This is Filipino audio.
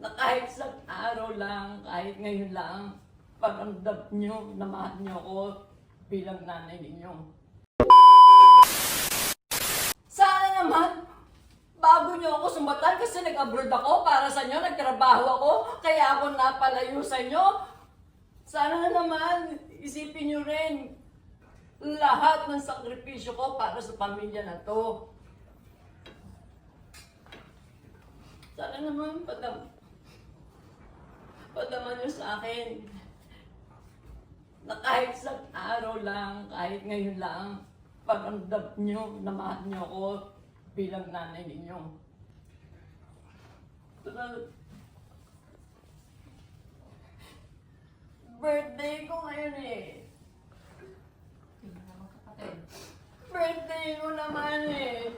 na kahit sa araw lang, kahit ngayon lang, paramdam nyo na mahal nyo ako bilang nanay ninyo. Sana naman, bago nyo ako sumatan kasi nag-abroad ako para sa inyo, nagtrabaho ako, kaya ako napalayo sa inyo. Sana naman, isipin nyo rin lahat ng sakripisyo ko para sa pamilya na to. Sana naman, padaman nyo sa akin na kahit sa araw lang, kahit ngayon lang, paramdam nyo na mahal nyo ako bilang nanay ninyo. Birthday ko ngayon eh. Birthday ko naman eh.